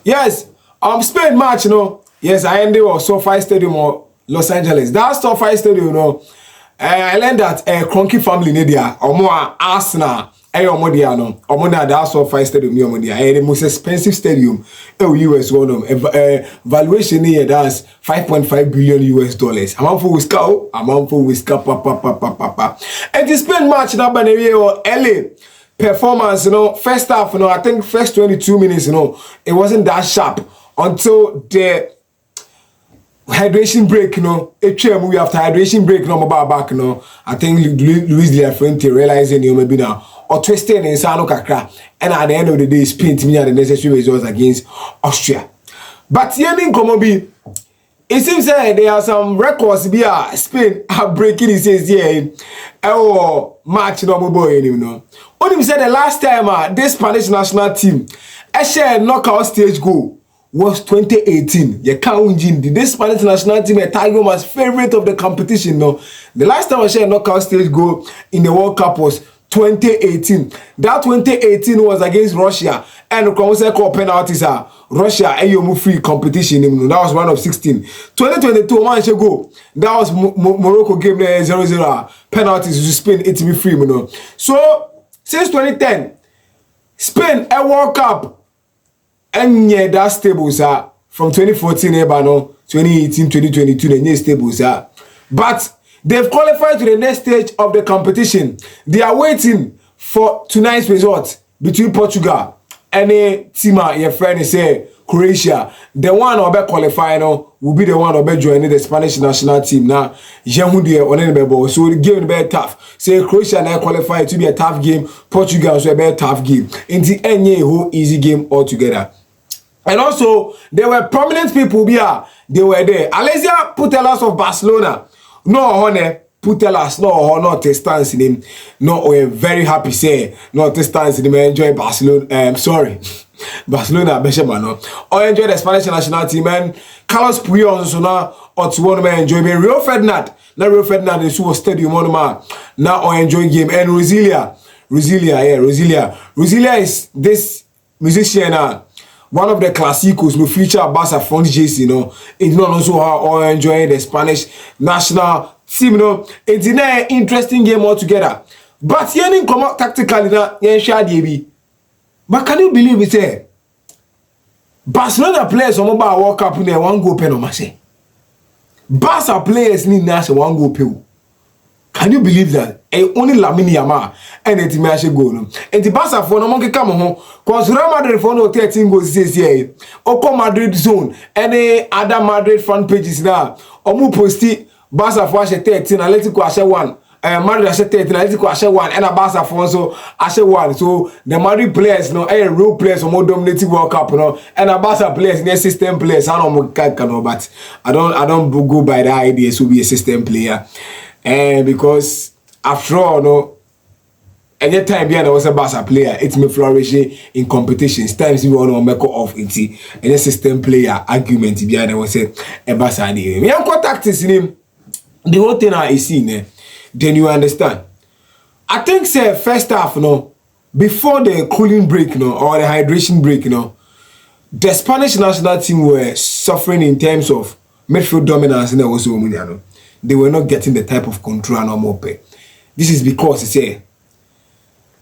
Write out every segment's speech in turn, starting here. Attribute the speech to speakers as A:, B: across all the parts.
A: Yes, Spain match, Yes, I ended on SoFi Stadium or Los Angeles. That SoFi Stadium, I learned that Cronky family in there, or more Arsenal, omo dia no. Omo na that SoFi Stadium ni omo dia. The most expensive stadium in US one valuation here that's 5.5 billion US dollars. Amount for Wisco, amount for Wisco, papa. And the Spain match na ba na LA. Performance, first half, I think first 22 minutes, it wasn't that sharp until the hydration break, a chair movie after hydration break, back, I think Luis de la Fuente realizing maybe now or twisting in Sano Kakra, and at the end of the day, Spain to me at the necessary results against Austria. But Yenin Komobi, it seems that there are some records via Spain are breaking. It says yeah, match no boy anymore. Only said the last time this Spanish national team a share knockout stage goal was 2018. You can't win this Spanish national team. A Tiger was favorite of the competition. No, the last time I share knockout stage goal in the World Cup was 2018. That 2018 was against Russia, and the called penalties are Russia and free competition. That was one of 16. 2022 months ago, that was Morocco game 0-0 penalties to Spain. It's me free, So since 2010, Spain a World Cup and yeah, that stable sir. From 2014 2018, 2022, the stable sir. But they've qualified to the next stage of the competition. They are waiting for tonight's result between Portugal and a team your friend say Croatia. The one who be qualifying will be the one who be joining the Spanish national team now. So the game will be tough. Say Croatia now qualify to be a tough game. Portugal also be a tough game. In the end, whole easy game altogether. And also there were prominent people here. They were there. Alessia Putellas of Barcelona. No honor. Putellas, no stance in him. No, we're very happy say no stance in him. Enjoy Barcelona. Sorry, Barcelona, Beshemano. Or enjoy the Spanish national team. And Carlos Puyol also now. Or to one man enjoy me. Rio Ferdinand. Now Rio Ferdinand is who stadium on man. Now or enjoy game. And Rosilia is this musician. One of the classicos no future Barca front JC, it's not also how all enjoying the Spanish national team, It's an interesting game altogether. But you didn't come out tactically now, but can you believe it? Barcelona players on mobile World Cup in there one goal pen on my say. Barca players need now one goal pen. Can you believe that? Only Lamine Yamal and it may actually go. And the Barca for no monkey come home. Cause Real Madrid for no 13 goals this year. Oko Madrid zone. Any other Madrid fan pages now. Omu posti Barca for 13, Atletico Ashe 1. Madrid Ashe 13, Atletico Ashe 1. And a Barca for so Ashe 1. So the Madrid players real players are more dominating World Cup, and a Barca players near system players. I don't know, but I don't go by the idea to be a system player. Because after all, any time behind I was a Barca player, it may flourish in competitions. Times you want to make off into any system player argument behind I was a Barca. Me am tactics in him. The whole thing I see, then you understand. I think say first half, before the cooling break, or the hydration break, the Spanish national team were suffering in terms of midfield dominance and also they were not getting the type of control no more pay. This is because say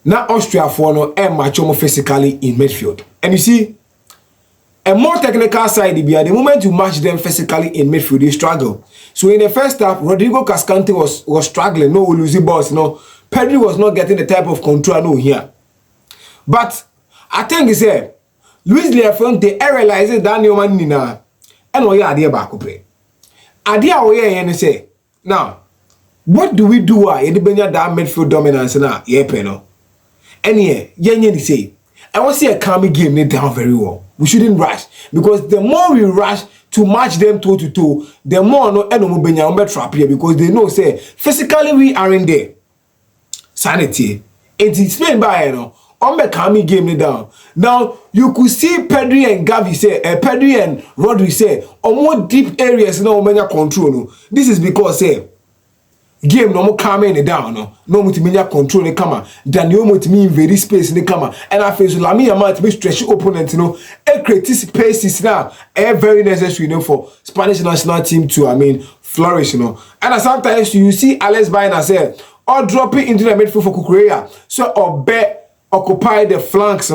A: now Austria for much more physically in midfield. And you see, a more technical side, the moment you match them physically in midfield, they struggle. So in the first half, Rodrigo Cascante was struggling, losing balls, Pedri was not getting the type of control here. But I think it's Luis de la Fuente realizes that new man nina and we are there back play. Idea we and say now, what do we do? That midfield dominance now, and yeah, say, I want to see a calming game down very well. We shouldn't rush because the more we rush to match them toe to toe, the more no trap here because they know say physically we aren't there. Sanity, it's Spain by on the calming game down. Now you could see Pedri and Gavi say, Pedri and Rodri say, on more deep areas now many control. This is because game no mo calming it down no mo timi nya control ne kama than you mo timi invade space ne kama and I feel so Lamine Yamal to be stretch opponent e create spaces now very necessary for Spanish national team to flourish and sometimes you see Alex Baena say or dropping into the midfield for Kukureya so or bet occupy the flanks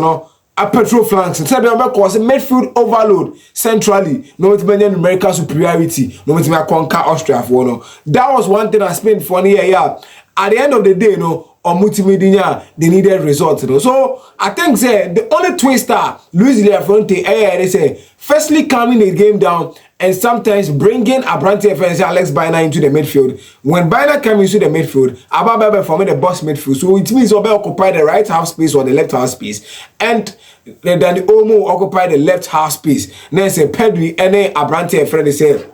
A: a petrol flanks instead of cause midfield overload centrally no to numerical superiority no to conquer Austria for that was one thing I spent for yeah at the end of the day or multimedia they needed results so I think say the only twister Luis Leafronte they say firstly calming the game down and sometimes bringing Abrante friend Alex Baena into the midfield. When Baena came into the midfield, Ababa forming the box midfield. So it means Obe occupy the right half space or the left half space. And then the Omo occupy the left half space. Then say Pedri and Abrante friend they say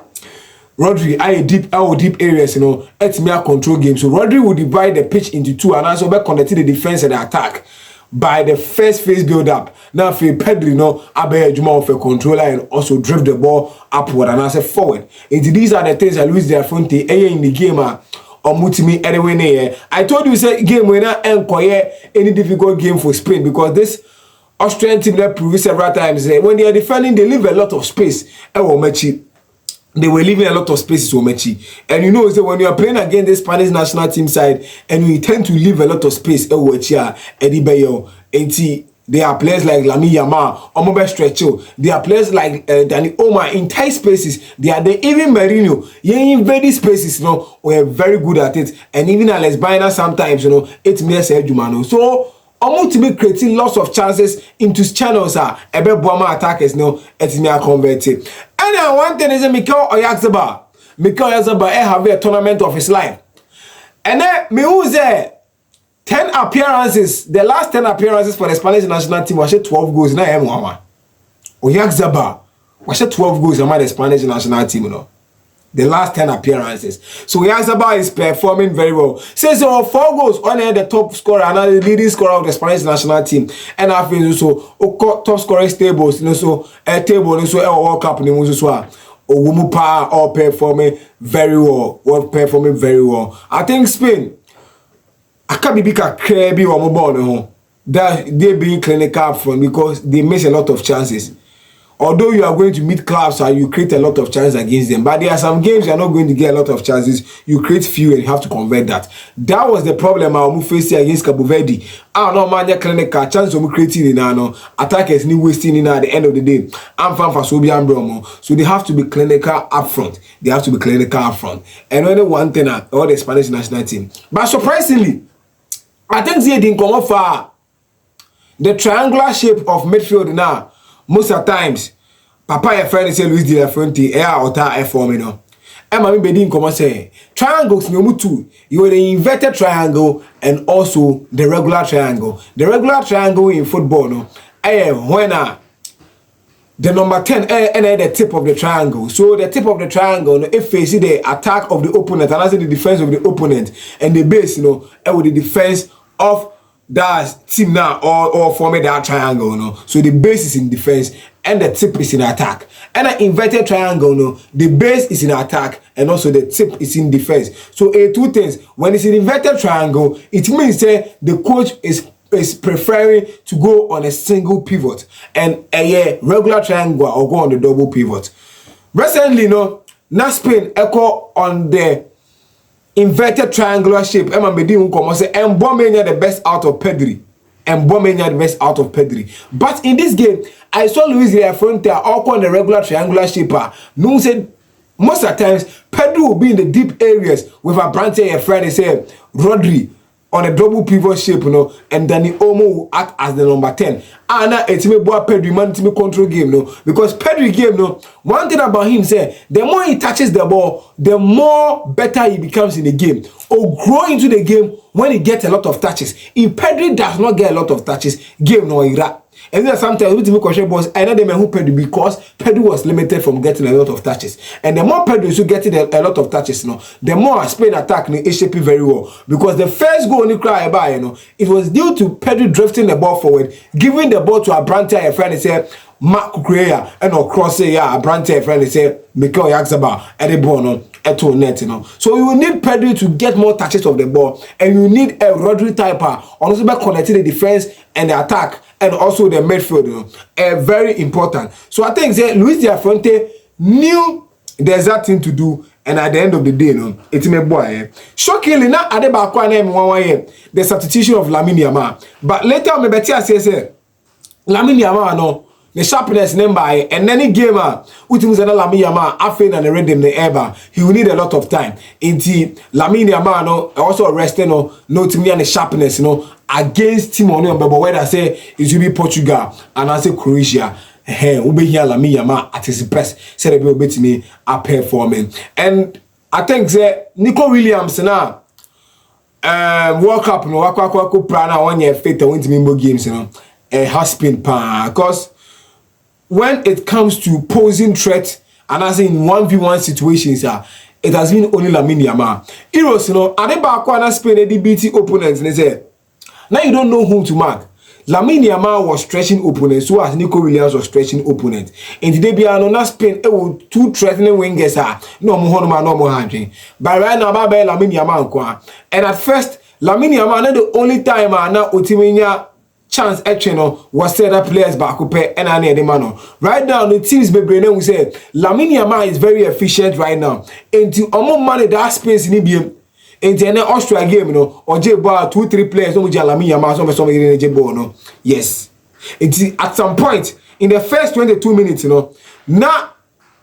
A: Rodri are deep areas, it's mere control game. So Rodri will divide the pitch into two and also connect the defense and the attack by the first phase build up. Now for Pedri abe juma of a controller and also drive the ball upward and also forward. And these are the things that Luis de Fonte in the game or mutimi anyway. I told you say game winner and any difficult game for Spain because this Austrian team that proved several times when they are defending they leave a lot of space. They were leaving a lot of spaces to Mechi. And you know, so when you are playing against the Spanish national team side and you tend to leave a lot of space, Eddie Bayo, there are players like Lamine Yamal, Omobe Stretcho. There are players like Dani Omar in tight spaces. They are there, even Merino. In very spaces, were very good at it. And even Alex Baena sometimes, it makes Jumano. So, almost to be creating lots of chances into channels, Ebe Boama attackers, it's me converted. And one thing is Mikel Oyarzabal have a tournament of his life. And then me who's there 10 appearances, the last 10 appearances for the Spanish national team was 12 goals na Mama. Oyarzabal was 12 goals among the Spanish national team, The last 10 appearances. So Oyarzabal is performing very well. Says 4 goals on the top scorer and the leading scorer of the Spanish national team. And I feel so top scoring tables, so a table, so a World Cup Owumupa all performing very well. Performing very well. I think Spain I can't be big at Krebi or Mobile that they being clinical up front because they miss a lot of chances. Although you are going to meet clubs and you create a lot of chances against them, but there are some games you are not going to get a lot of chances. You create few and you have to convert that. That was the problem I faced against Cabo Verde. I don't know, clinical chance of creating in attackers need wasting in at the end of the day. I'm fan for Sobian Bromo, so they have to be clinical up front. They have to be clinical up front. And only one thing all the Spanish national team. But surprisingly, I think they didn't come off far. The triangular shape of midfield now. Most of the times, Papa your friend say Luis de la Fuente, or ta forming. And my bedin come say triangles no two. You are the inverted triangle and also the regular triangle. The regular triangle in football, when the number 10 and the tip of the triangle. So the tip of the triangle, if you see the attack of the opponent and also the defense of the opponent, and the base, with the defense of that team now or forming that triangle, so the base is in defense and the tip is in attack. And an inverted triangle, the base is in attack and also the tip is in defense. So two things. When it's an inverted triangle, it means the coach is preferring to go on a single pivot and a regular triangle or go on the double pivot. Recently, now Spain echo on the inverted triangular shape. Emma Medin come say Mbomenya the best out of Pedri. Mbomenya the best out of Pedri. But in this game, I saw Luis de la Fuente all on the regular triangular shape. No said most of the times Pedri will be in the deep areas with a branch a friend. They say Rodri on a double pivot shape, and Dani Olmo will act as the number 10. And it's me boy Pedri man to me control game, because Pedri game, one thing about him say the more he touches the ball, the more better he becomes in the game or grow into the game when he gets a lot of touches. If Pedri does not get a lot of touches, game no ira. And then sometimes we TV question boss, I know they may who Pedri because Pedri was limited from getting a lot of touches. And the more Pedri is getting a lot of touches, the more Spain attack is shaping very well. Because the first goal only cry by, it was due to Pedri drifting the ball forward, giving the ball to Abrante, a friend, and say Mark Kukureya and cross Abrante, a friend, and say Mikel Oyarzabal, and the ball to net, you know. So you will need Pedri to get more touches of the ball, and you need a Rodri type also by connecting the defense and the attack, and also the midfield, you know. Very important. So I think that Luis de la Fuente knew there's that thing to do, and at the end of the day, you know, it's my boy. Shockingly, now at the substitution of Lamine Yamal, but later me better say Lamine Yamal no. The sharpness number and any gamer which is another Lamine Yamal after and the rhythm the ever he will need a lot of time. Inti Lamine Yamal no also arrested no to me and the sharpness against team on but whether I say it will be Portugal and I say Croatia. Ube here Lamine Yamal at his best said a bit to me are performing. And I think that Nico Williams now World Cup no wakwa prana 1 year fit win to me more games has been because when it comes to posing threat and as in 1v1 situations, it has been only Lamine Yamal. Heroes, Adebakwa Spain DBT opponents, they say, now you don't know whom to mark. Lamine Yamal was stretching opponents, so as Nico Williams was stretching opponents. In the debut, na Spain, two threatening wingers no more handling. But right now, Lamine Yamal, and at first, Lamine Yamal not the only time now Otiminya chance was set up players back up and any man. Right now, the teams be brain we say Lamine Yamal is very efficient right now. Into almost money that space in IBM. Into an Austria game, or J bar 2-3 players, no Lamine Yamal, some in J ball, no. Yes. It's at some point in the first 22 minutes, now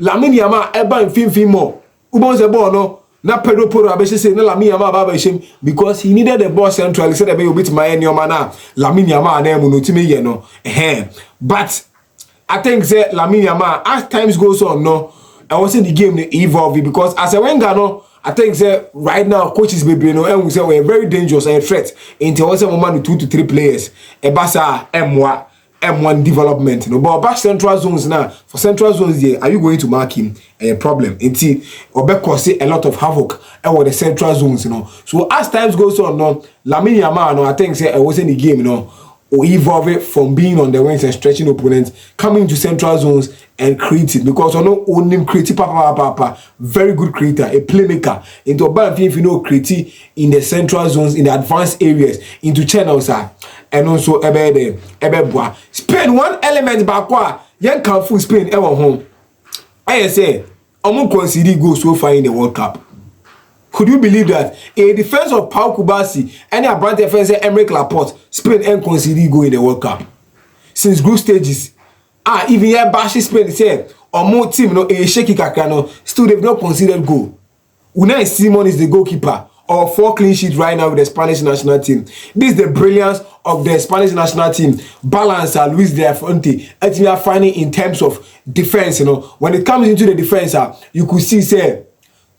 A: Lamine Yamal eba in 15 more. Ubon the ball, no. Na Pedro Porro abeshe say na Lamine Yamal abeshe because he needed the ball central. He said that be bit my any man Lamine Yamal na mu no timi ye no. But I think say Lamine Yamal as times goes on no, I was in the game to evolve because as a winger no, I think say right now coaches baby no and we say we're very dangerous and a threat into also moment 2 to 3 players. E basa M1 development, but back central zones now. For central zones, there are you going to mark him a problem? Until Obe cause a lot of havoc over the central zones, So as times goes on, Lamine Yamal, I think say I was in the game, or evolve it from being on the wings and stretching opponents, coming to central zones and create it because I know only creative papa very good creator, a playmaker into bad if creative in the central zones in the advanced areas into channels and also ebe bois. Spain one element back young can full Spain ever home. I say I'm concede go so far in the World Cup. Could you believe that a defense of Pau Kubasi and a brand defense Emerick Laporte Spain and concede go in the World Cup since group stages? Even here Bashi Spain said or more team a shaky kakano still they've not considered goal. Unai Simon is the goalkeeper or 4 clean sheets right now with the Spanish national team. This is the brilliance of the Spanish national team. Balance Luis de la Fuente. And we are finding in terms of defense, when it comes into the defense, you could see say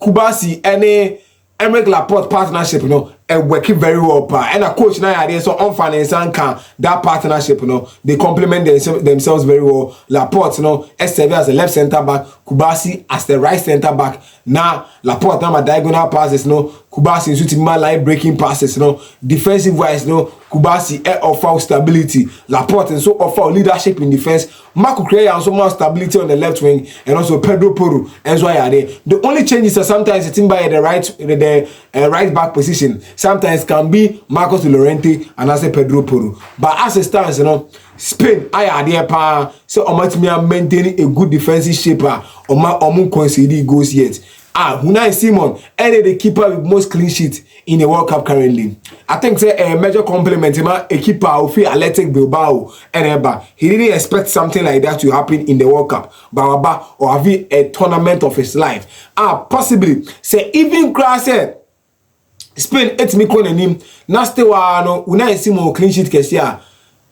A: Kubasi and Emerick Laporte partnership, working very well. And a coach now there so on finance and can that partnership, they complement themselves very well. Laporte, STV as a left center back, Kubasi as the right center back. Now Laporte now my diagonal passes, Kubasi shooting my line breaking passes, defensive wise, Kubasi offer stability. Laporte and so offer leadership in defense. Marco create also more stability on the left wing and also Pedro Porro. And so are there. The only changes are sometimes sitting by the right back position. Sometimes can be Marcos Llorente and as a Pedro Porro. But as it stands, Spain, I are there pa so maintaining a good defensive shape or concede goals yet. Unai Simon, and the keeper with most clean sheets in the World Cup currently. I think say a major compliment a keeper of Athletic Bilbao and he didn't expect something like that to happen in the World Cup. Or have a tournament of his life. Possibly say even Grass Spain it's me calling him. Naste wa Unai Simon clean sheet kesia.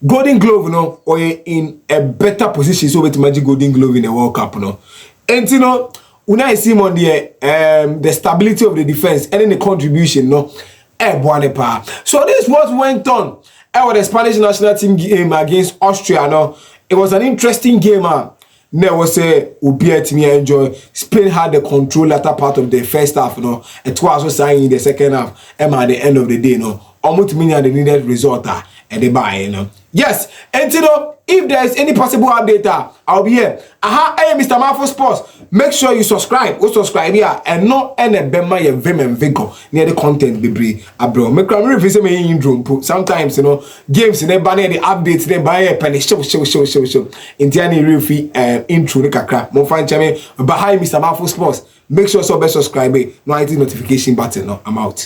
A: Golden Glove or in a better position so with magic Golden Glove in the World Cup And Unai Simon the stability of the defense and then the contribution so this is what went on the Spanish national team game against Austria. It was an interesting game. There was a Ubiet me enjoy. Spain had the control latter part of the first half. It was also signed in the second half. At the end of the day, almost meaning the needed result. and they buy, you know. Yes, and you know, if there is any possible update, I'll be here. Hey, Mr. Marvel Sports, make sure you subscribe. Go subscribe here and not any bema your vim and vigor near the content be abro. Make me visit me in drone. Sometimes, you know, games in the banner, the updates, they buy a penny show. In the real intro, the kakra. Mo find chame behind Mr. Marvel Sports. Make sure you subscribe. No, hit the notification button. No, I'm out.